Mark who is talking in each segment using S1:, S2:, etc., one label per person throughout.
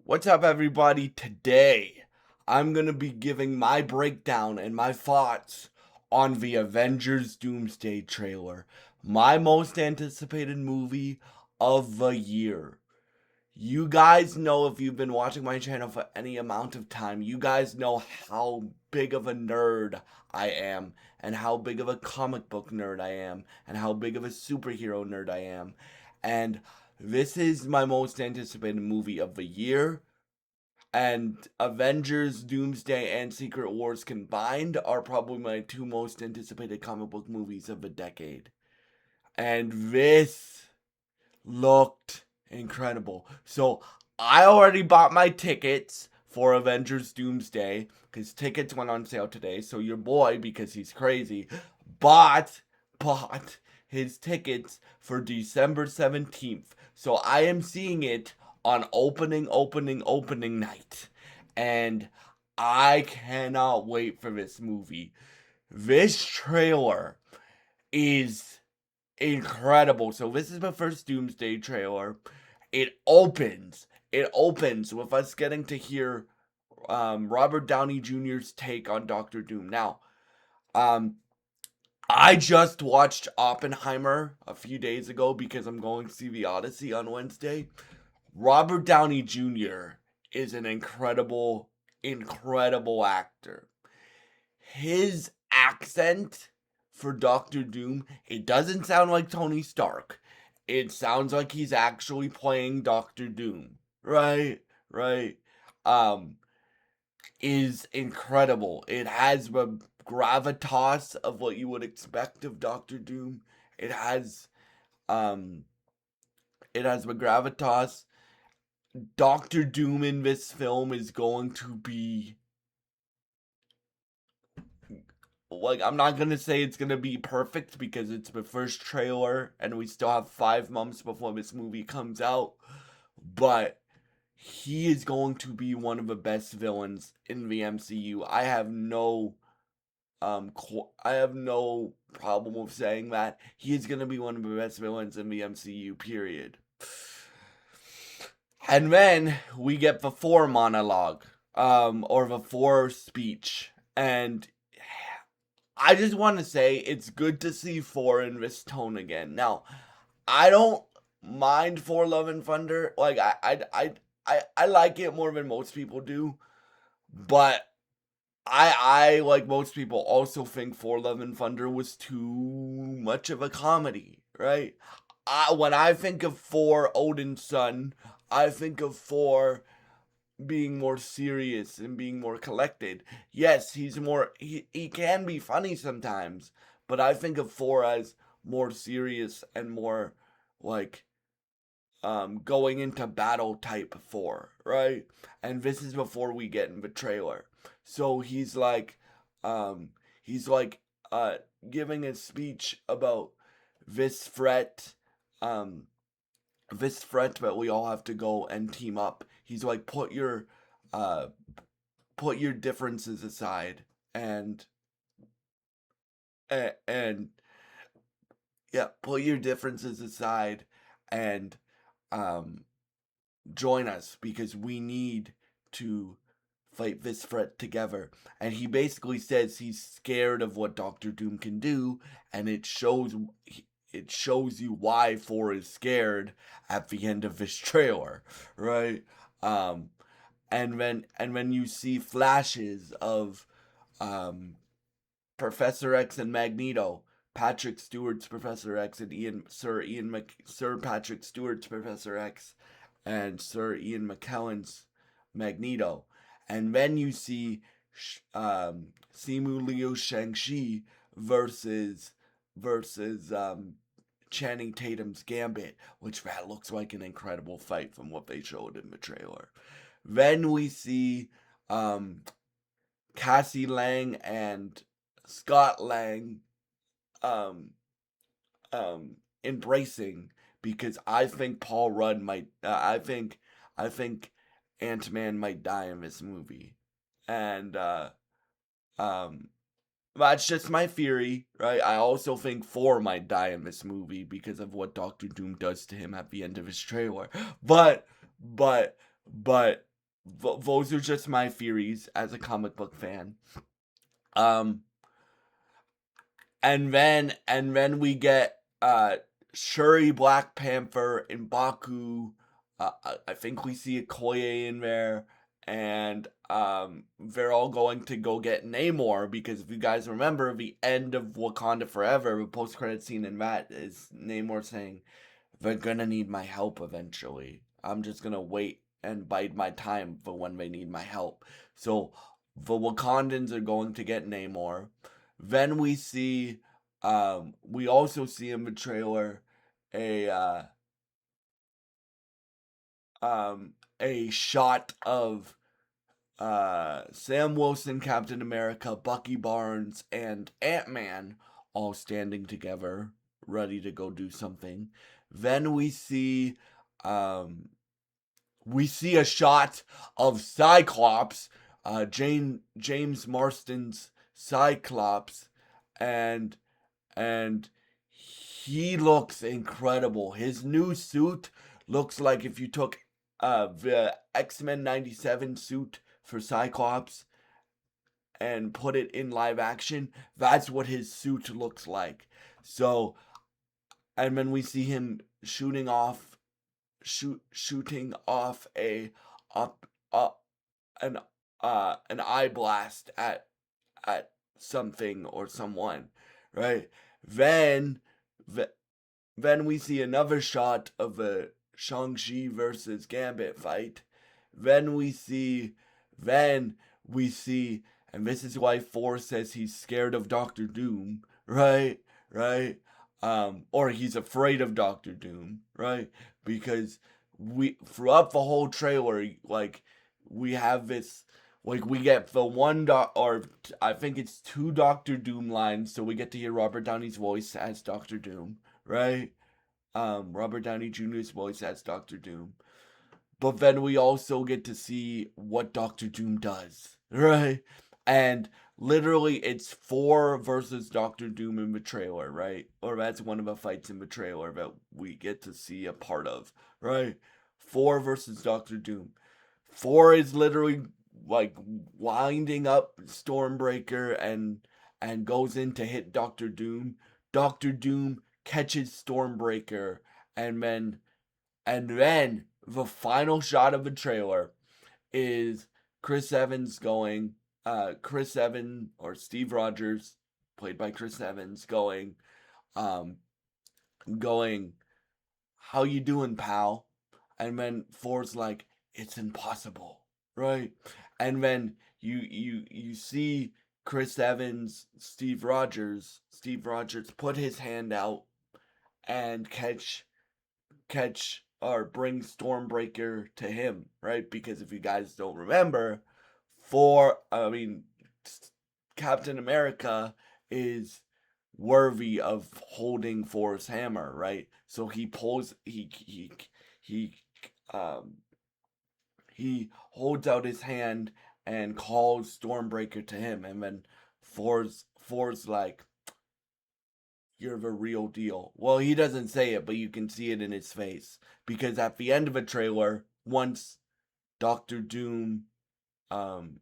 S1: What's up, everybody? Today, I'm going to be giving my breakdown and my thoughts on the Avengers Doomsday trailer, my most anticipated movie of the year. You guys know, if you've been watching my channel for any amount of time, you guys know how big of a nerd I am, and how big of a comic book nerd I am, and how big of a superhero nerd I am. And this is my most anticipated movie of the year. And Avengers, Doomsday, and Secret Wars combined are probably my two most anticipated comic book movies of the decade. And this looked incredible. So I already bought my tickets for Avengers Doomsday because tickets went on sale today. So your boy, because he's crazy, bought his tickets for December 17th. So I am seeing it on opening night. And I cannot wait for this movie. This trailer is incredible. So this is the first Doomsday trailer. It opens with us getting to hear Robert Downey Jr.'s take on Doctor Doom. Now, I just watched Oppenheimer a few days ago because I'm going to see The Odyssey on Wednesday. Robert Downey Jr. is an incredible actor. His accent for Doctor Doom, it doesn't sound like Tony Stark. It sounds like he's actually playing Doctor Doom. Right? Right? Um, is incredible. It has the gravitas of what you would expect of Doctor Doom. It has um the gravitas. Doctor Doom in this film is going to be, like, I'm not gonna say it's gonna be perfect because it's the first trailer and we still have 5 months before this movie comes out, but he is going to be one of the best villains in the MCU. I have no problem with saying that. He is gonna be one of the best villains in the MCU, period. And then we get the Thor monologue, or the Thor speech, and I just want to say it's good to see Thor in this tone again. Now, I don't mind Thor: Love and Thunder. Like, I like it more than most people do, but I like most people also think Thor: Love and Thunder was too much of a comedy, right? When I think of Thor, Odin's son, I think of Thor being more serious and being more collected. Yes, he can be funny sometimes, but I think of Thor as more serious and more like going into battle type Thor, right? And this is before we get in the trailer. So um he's like giving a speech about this threat um this threat that we all have to go and team up. He's like, uh put your differences aside and and yeah, put your differences aside and um join us because we need to fight this threat together. And he basically says he's scared of what Doctor Doom can do, and it shows you why Thor is scared at the end of this trailer, right? Um, and when you see flashes of um, Professor X and Magneto, Patrick Stewart's Professor X and Sir Patrick Stewart's Professor X, and Sir Ian McKellen's Magneto, and then you see Simu Liu Shang-Chi versus Channing Tatum's Gambit, which that looks like an incredible fight from what they showed in the trailer. Then we see Cassie Lang and Scott Lang um, embracing, because I think Paul Rudd might. I think Ant-Man might die in this movie, and um, that's just my theory, right? I also think Thor might die in this movie because of what Doctor Doom does to him at the end of his trailer. But but but those are just my theories as a comic book fan. Um, and then we get Shuri, Black Panther, and Baku. I think we see a Okoye in there, and they're all going to go get Namor, because if you guys remember, the end of Wakanda Forever, the post credit scene in that is Namor saying, "They're gonna need my help eventually. I'm just gonna wait and bide my time for when they need my help." So the Wakandans are going to get Namor. Then we also see in the trailer a a shot of Sam Wilson, Captain America, Bucky Barnes, and Ant-Man all standing together, ready to go do something. Then um, we see a shot of Cyclops, James Marston's Cyclops, and and he looks incredible. His new suit looks like if you took the X-Men 97 suit for Cyclops and put it in live action. That's what his suit looks like. So, and then we see him shooting off a up an an eye blast at something or someone, right? Then th- then we see another shot of a Shang-Chi versus Gambit fight. Then we see, then we see, and this is why Thor says he's scared of Doctor Doom, right? Right? Or he's afraid of Doctor Doom, right? Because we throughout the whole trailer, like we have this, like we get the or I think it's two Doctor Doom lines, so we get to hear Robert Downey's voice as Doctor Doom, right? Robert Downey Jr.'s voice as Doctor Doom. But then we also get to see what Doctor Doom does, right? And literally, it's Thor versus Doctor Doom in the trailer, right? Or that's one of the fights in the trailer that we get to see a part of, right? Thor versus Doctor Doom. Thor is literally like winding up Stormbreaker and goes in to hit Doctor Doom. Doctor Doom catches Stormbreaker, and then the final shot of the trailer is Chris Evans or Steve Rogers, played by Chris Evans, um, going, "How you doing, pal?" And then Thor's like, "It's impossible," right? And then you see Chris Evans, Steve Rogers put his hand out and catch or bring Stormbreaker to him, right? Because if you guys don't remember, for I mean, Captain America is worthy of holding Thor's hammer, right? So he um he holds out his hand and calls Stormbreaker to him, and then Thor's like, "You're the real deal." Well, he doesn't say it, but you can see it in his face, because at the end of a trailer, once Doctor Doom, um,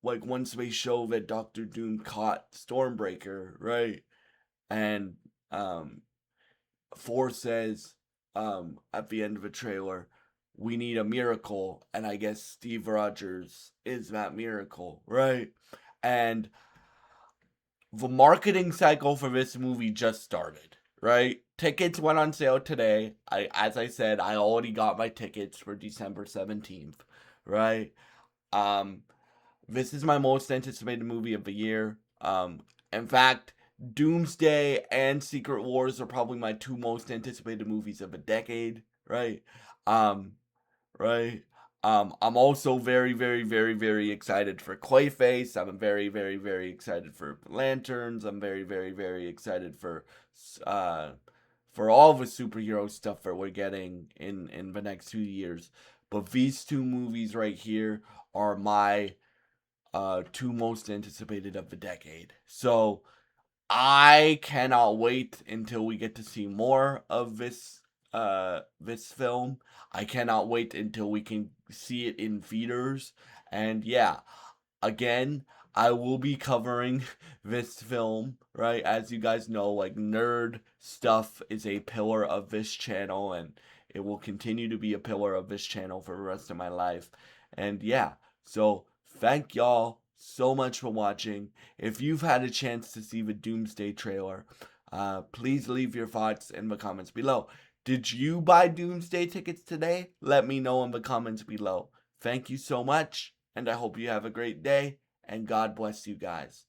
S1: once they show that Doctor Doom caught Stormbreaker, right, and Thor says, at the end of a trailer, "We need a miracle," and I guess Steve Rogers is that miracle, right? And the marketing cycle for this movie just started, right? Tickets went on sale today. As I said, I already got my tickets for December 17th, right? Um, this is my most anticipated movie of the year. In fact, Doomsday and Secret Wars are probably my two most anticipated movies of the decade, right? Um, right? I'm also very, very, very, very excited for Clayface. I'm very, very, very excited for Lanterns. I'm very, very, very excited uh, for all the superhero stuff that we're getting in the next 2 years. But these two movies right here are my two most anticipated of the decade. So I cannot wait until we get to see more of this film. I cannot wait until we can see it in theaters. And yeah, again, I will be covering this film, right? As you guys know, like, nerd stuff is a pillar of this channel, and it will continue to be a pillar of this channel for the rest of my life. And yeah, so thank y'all so much for watching. If you've had a chance to see the Doomsday trailer, please leave your thoughts in the comments below. Did you buy Doomsday tickets today? Let me know in the comments below. Thank you so much, and I hope you have a great day, and God bless you guys.